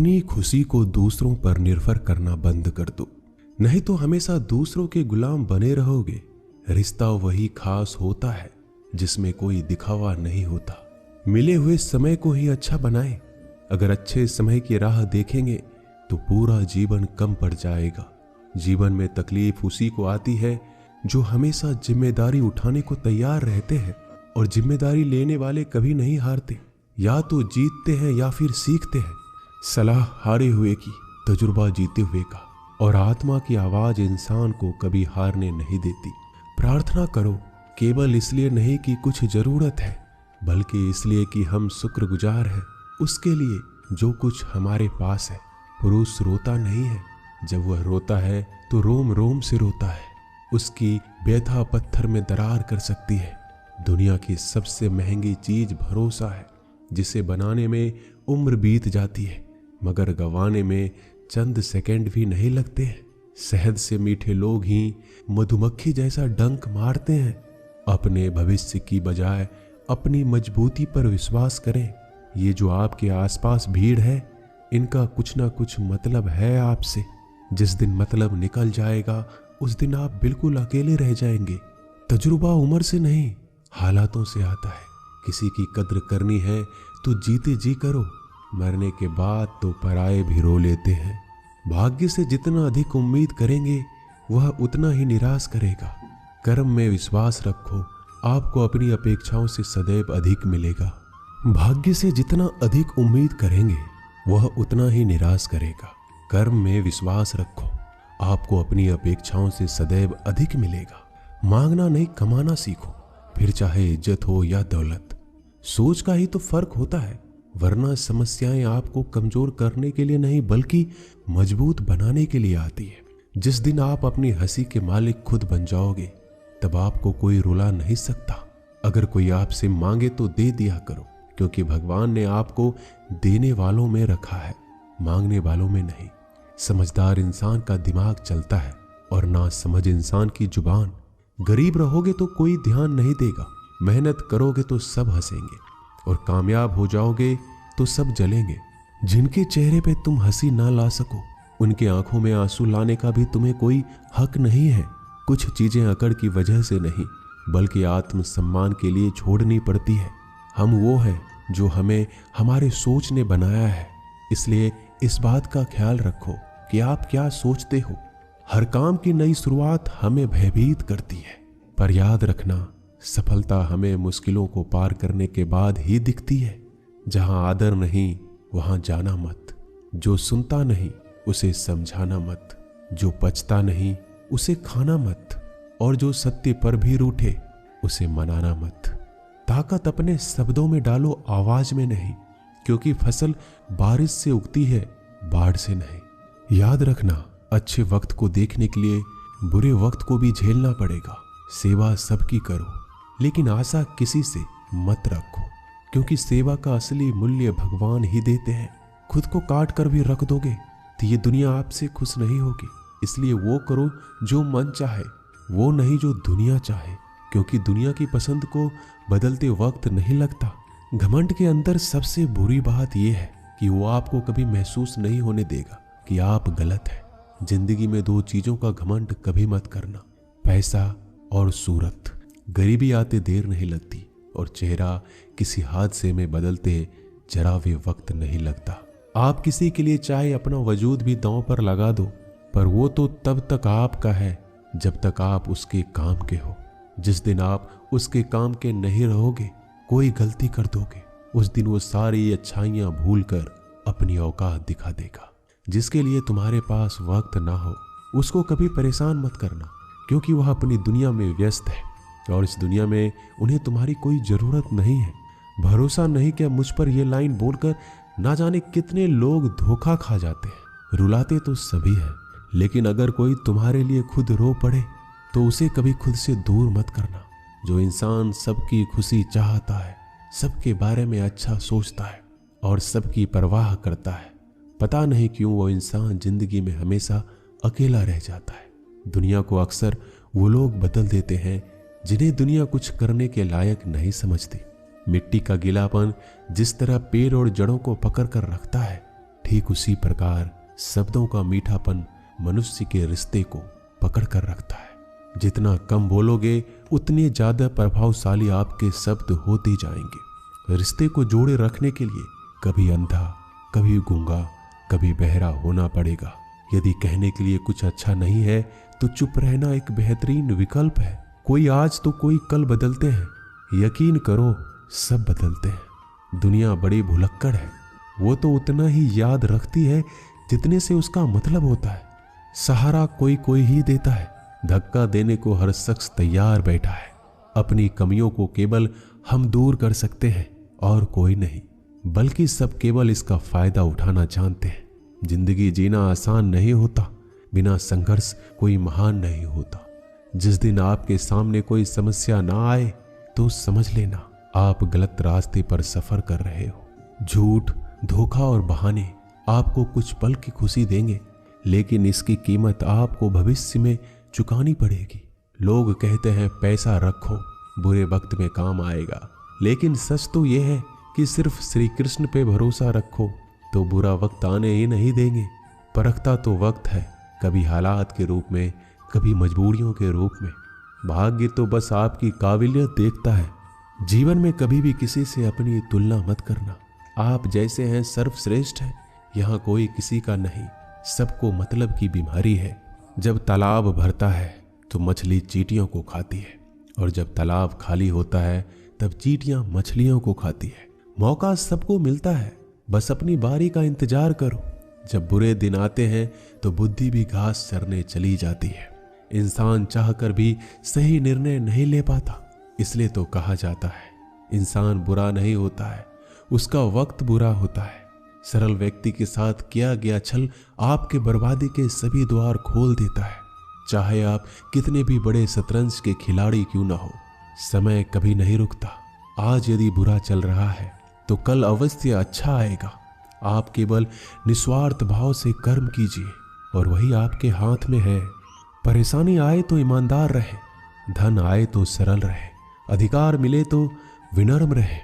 अपनी खुशी को दूसरों पर निर्भर करना बंद कर दो, नहीं तो हमेशा दूसरों के गुलाम बने रहोगे। रिश्ता वही खास होता है जिसमें कोई दिखावा नहीं होता। मिले हुए समय को ही अच्छा बनाएं। अगर अच्छे समय की राह देखेंगे तो पूरा जीवन कम पड़ जाएगा। जीवन में तकलीफ उसी को आती है जो हमेशा जिम्मेदारी उठाने को तैयार रहते हैं, और जिम्मेदारी लेने वाले कभी नहीं हारते। या तो जीतते हैं या फिर सीखते हैं। सलाह हारे हुए की, तजुर्बा जीते हुए का, और आत्मा की आवाज इंसान को कभी हारने नहीं देती। प्रार्थना करो, केवल इसलिए नहीं कि कुछ जरूरत है, बल्कि इसलिए कि हम शुक्रगुजार हैं उसके लिए जो कुछ हमारे पास है। पुरुष रोता नहीं है, जब वह रोता है तो रोम रोम से रोता है। उसकी व्यथा पत्थर में दरार कर सकती है। दुनिया की सबसे महंगी चीज भरोसा है, जिसे बनाने में उम्र बीत जाती है मगर गंवाने में चंद सेकंड भी नहीं लगते हैं। शहद से मीठे लोग ही मधुमक्खी जैसा डंक मारते हैं। अपने भविष्य की बजाय अपनी मजबूती पर विश्वास करें। ये जो आपके आसपास भीड़ है, इनका कुछ ना कुछ मतलब है आपसे। जिस दिन मतलब निकल जाएगा उस दिन आप बिल्कुल अकेले रह जाएंगे। तजुर्बा उम्र से नहीं, हालातों से आता है। किसी की कद्र करनी है तो जीते जी करो, मरने के बाद तो पराए भी रो लेते हैं। भाग्य से जितना अधिक उम्मीद करेंगे वह उतना ही निराश करेगा। कर्म में विश्वास रखो, आपको अपनी अपेक्षाओं से सदैव अधिक मिलेगा। भाग्य से जितना अधिक उम्मीद करेंगे वह उतना ही निराश करेगा। कर्म में विश्वास रखो, आपको अपनी अपेक्षाओं से सदैव अधिक मिलेगा। मांगना नहीं, कमाना सीखो, फिर चाहे इज्जत हो या दौलत। सोच का ही तो फर्क होता है, वरना समस्याएं आपको कमजोर करने के लिए नहीं बल्कि मजबूत बनाने के लिए आती है। जिस दिन आप अपनी हंसी के मालिक खुद बन जाओगे तब आपको कोई रुला नहीं सकता। अगर कोई आपसे मांगे तो दे दिया करो, क्योंकि भगवान ने आपको देने वालों में रखा है, मांगने वालों में नहीं। समझदार इंसान का दिमाग चलता है और ना समझ इंसान की जुबान। गरीब रहोगे तो कोई ध्यान नहीं देगा, मेहनत करोगे तो सब हंसेंगे, और कामयाब हो जाओगे तो सब जलेंगे। जिनके चेहरे पे तुम हंसी ना ला सको, उनके आंखों में आंसू लाने का भी तुम्हें कोई हक नहीं है। कुछ चीजें अकड़ की वजह से नहीं बल्कि आत्मसम्मान के लिए छोड़नी पड़ती है। हम वो हैं जो हमें हमारे सोच ने बनाया है, इसलिए इस बात का ख्याल रखो कि आप क्या सोचते हो। हर काम की नई शुरुआत हमें भयभीत करती है, पर याद रखना सफलता हमें मुश्किलों को पार करने के बाद ही दिखती है। जहां आदर नहीं वहां जाना मत। जो सुनता नहीं उसे समझाना मत। जो पचता नहीं उसे खाना मत। और जो सत्य पर भी रूठे उसे मनाना मत। ताकत अपने शब्दों में डालो, आवाज में नहीं, क्योंकि फसल बारिश से उगती है, बाढ़ से नहीं। याद रखना, अच्छे वक्त को देखने के लिए बुरे वक्त को भी झेलना पड़ेगा। सेवा सबकी करो, लेकिन आशा किसी से मत रखो, क्योंकि सेवा का असली मूल्य भगवान ही देते हैं। खुद को काट कर भी रख दोगे तो ये दुनिया आपसे खुश नहीं होगी। इसलिए वो करो जो मन चाहे, वो नहीं जो दुनिया चाहे, क्योंकि दुनिया की पसंद को बदलते वक्त नहीं लगता। घमंड के अंदर सबसे बुरी बात यह है कि वो आपको कभी महसूस नहीं होने देगा कि आप गलत हैं। जिंदगी में दो चीजों का घमंड कभी मत करना, पैसा और सूरत। गरीबी आते देर नहीं लगती और चेहरा किसी हादसे में बदलते जरा भी वक्त नहीं लगता। आप किसी के लिए चाहे अपना वजूद भी दांव पर लगा दो, पर वो तो तब तक आपका है जब तक आप उसके काम के हो। जिस दिन आप उसके काम के नहीं रहोगे, कोई गलती कर दोगे, उस दिन वो सारी अच्छाइयां भूलकर अपनी औकात दिखा देगा। जिसके लिए तुम्हारे पास वक्त ना हो उसको कभी परेशान मत करना, क्योंकि वह अपनी दुनिया में व्यस्त है और इस दुनिया में उन्हें तुम्हारी कोई जरूरत नहीं है। भरोसा नहीं क्या मुझ पर यह लाइन बोलकर ना जाने कितने लोग धोखा खा जाते हैं। रुलाते तो सभी है, लेकिन अगर कोई तुम्हारे लिए खुद रो पड़े तो उसे कभी खुद से दूर मत करना। जो इंसान सबकी खुशी चाहता है, सबके बारे में अच्छा सोचता है और सबकी परवाह करता है, पता नहीं क्यों वो इंसान जिंदगी में हमेशा अकेला रह जाता है। दुनिया को अक्सर वो लोग बदल देते हैं जिन्हें दुनिया कुछ करने के लायक नहीं समझती। मिट्टी का गीलापन जिस तरह पेड़ और जड़ों को पकड़ कर रखता है, ठीक उसी प्रकार शब्दों का मीठापन मनुष्य के रिश्ते को पकड़ कर रखता है। जितना कम बोलोगे उतने ज्यादा प्रभावशाली आपके शब्द होते जाएंगे। रिश्ते को जोड़े रखने के लिए कभी अंधा, कभी गूंगा, कभी बहरा होना पड़ेगा। यदि कहने के लिए कुछ अच्छा नहीं है तो चुप रहना एक बेहतरीन विकल्प है। कोई आज तो कोई कल बदलते हैं। यकीन करो सब बदलते हैं। दुनिया बड़ी भुलक्कड़ है, वो तो उतना ही याद रखती है जितने से उसका मतलब होता है। सहारा कोई कोई ही देता है, धक्का देने को हर शख्स तैयार बैठा है। अपनी कमियों को केवल हम दूर कर सकते हैं और कोई नहीं, बल्कि सब केवल इसका फायदा उठाना जानते हैं। जिंदगी जीना आसान नहीं होता, बिना संघर्ष कोई महान नहीं होता। जिस दिन आपके सामने कोई समस्या ना आए तो समझ लेना आप गलत रास्ते पर सफर कर रहे हो। झूठ, धोखा और बहाने आपको कुछ पल की खुशी देंगे, लेकिन इसकी कीमत आपको भविष्य में चुकानी पड़ेगी। लोग कहते हैं पैसा रखो, बुरे वक्त में काम आएगा, लेकिन सच तो यह है कि सिर्फ श्री कृष्ण पे भरोसा रखो तो बुरा वक्त आने ही नहीं देंगे। परखता तो वक्त है, कभी हालात के रूप में, कभी मजबूरियों के रूप में। भाग्य तो बस आपकी काबिलियत देखता है। जीवन में कभी भी किसी से अपनी तुलना मत करना। आप जैसे हैं सर्वश्रेष्ठ हैं, यहाँ कोई किसी का नहीं। सबको मतलब की बीमारी है। जब तालाब भरता है तो मछली चींटियों को खाती है, और जब तालाब खाली होता है तब चींटियां मछलियों को खाती है। मौका सबको मिलता है, बस अपनी बारी का इंतजार करो। जब बुरे दिन आते हैं तो बुद्धि भी घास चरने चली जाती है। इंसान चाहकर भी सही निर्णय नहीं ले पाता, इसलिए तो कहा जाता है इंसान बुरा नहीं होता है, उसका वक्त बुरा होता है। सरल व्यक्ति के साथ किया गया छल आपके बर्बादी के सभी द्वार खोल देता है। चाहे आप कितने भी बड़े शतरंज के खिलाड़ी क्यों ना हो, समय कभी नहीं रुकता। आज यदि बुरा चल रहा है तो कल अवश्य अच्छा आएगा। आप केवल निस्वार्थ भाव से कर्म कीजिए और वही आपके हाथ में है। परेशानी आए तो ईमानदार रहे, धन आए तो सरल रहे, अधिकार मिले तो विनम्र रहे,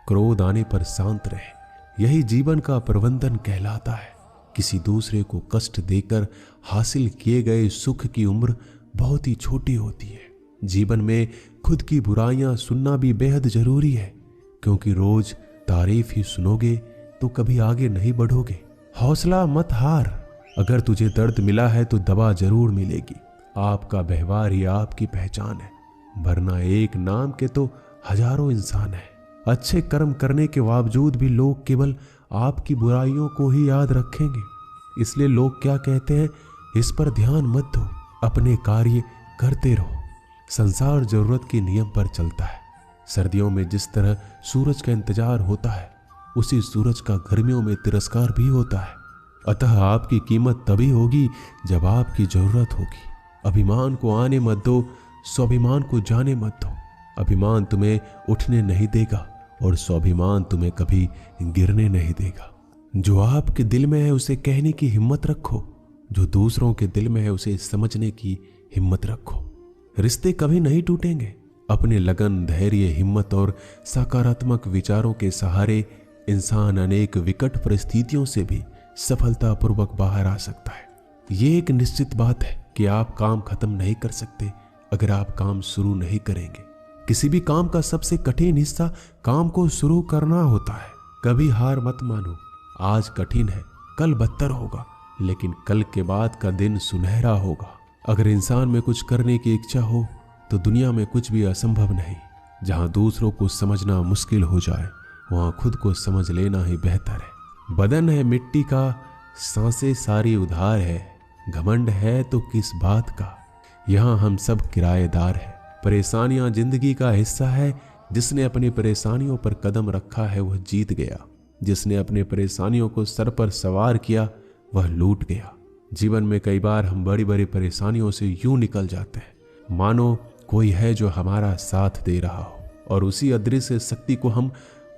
क्रोध आने पर शांत रहे। यही जीवन का प्रबंधन कहलाता है। किसी दूसरे को कष्ट देकर हासिल किए गए सुख की उम्र बहुत ही छोटी होती है। जीवन में खुद की बुराइयां सुनना भी बेहद जरूरी है, क्योंकि रोज तारीफ ही सुनोगे तो कभी आगे नहीं बढ़ोगे। हौसला मत हार। अगर तुझे दर्द मिला है तो दवा जरूर मिलेगी। आपका व्यवहार ही आपकी पहचान है, वरना एक नाम के तो हजारों इंसान हैं। अच्छे कर्म करने के बावजूद भी लोग केवल आपकी बुराइयों को ही याद रखेंगे। इसलिए लोग क्या कहते हैं, इस पर ध्यान मत दो, अपने कार्य करते रहो। संसार जरूरत के नियम पर चलता है। सर्दियों में जिस तरह सूरज का इंतजार होता है, उसी सूरज का गर्मियों में तिरस्कार भी होता है। अतः आपकी कीमत तभी होगी जब आपकी जरूरत होगी। अभिमान को आने मत दो, स्वाभिमान को जाने मत दो। अभिमान तुम्हें उठने नहीं देगा और स्वाभिमान तुम्हें कभी गिरने नहीं देगा। जो आपके दिल में है उसे कहने की हिम्मत रखो, जो दूसरों के दिल में है उसे समझने की हिम्मत रखो। रिश्ते कभी नहीं टूटेंगे। अपने लगन, धैर्य, हिम्मत और सकारात्मक विचारों के सहारे इंसान अनेक विकट परिस्थितियों से भी सफलतापूर्वक बाहर आ सकता है। ये एक निश्चित बात है कि आप काम खत्म नहीं कर सकते अगर आप काम शुरू नहीं करेंगे। किसी भी काम का सबसे कठिन हिस्सा काम को शुरू करना होता है। कभी हार मत मानो। आज कठिन है, कल बदतर होगा, लेकिन कल के बाद का दिन सुनहरा होगा। अगर इंसान में कुछ करने की इच्छा हो तो दुनिया में कुछ भी असंभव नहीं। जहां दूसरों को समझना मुश्किल हो जाए, वहां खुद को समझ लेना ही बेहतर है। बदन है मिट्टी का, सांसें सारी उधार है। घमंड है तो किस बात का, यहाँ हम सब किराएदार हैं। परेशानियां जिंदगी का हिस्सा है। जिसने अपनी परेशानियों पर कदम रखा है वह जीत गया। जिसने अपनी परेशानियों को सर पर सवार किया वह लूट गया। जीवन में कई बार हम बड़ी बड़ी परेशानियों से यूं निकल जाते हैं मानो कोई है जो हमारा साथ दे रहा हो, और उसी अदृश्य शक्ति को हम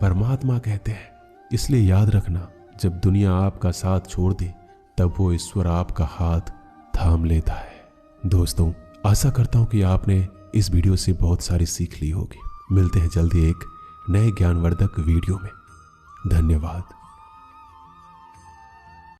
परमात्मा कहते हैं। इसलिए याद रखना, जब दुनिया आपका साथ छोड़ दे तब वो ईश्वर आपका हाथ थाम लेता है। दोस्तों, आशा करता हूं कि आपने इस वीडियो से बहुत सारी सीख ली होगी। मिलते हैं जल्दी एक नए ज्ञानवर्धक वीडियो में। धन्यवाद।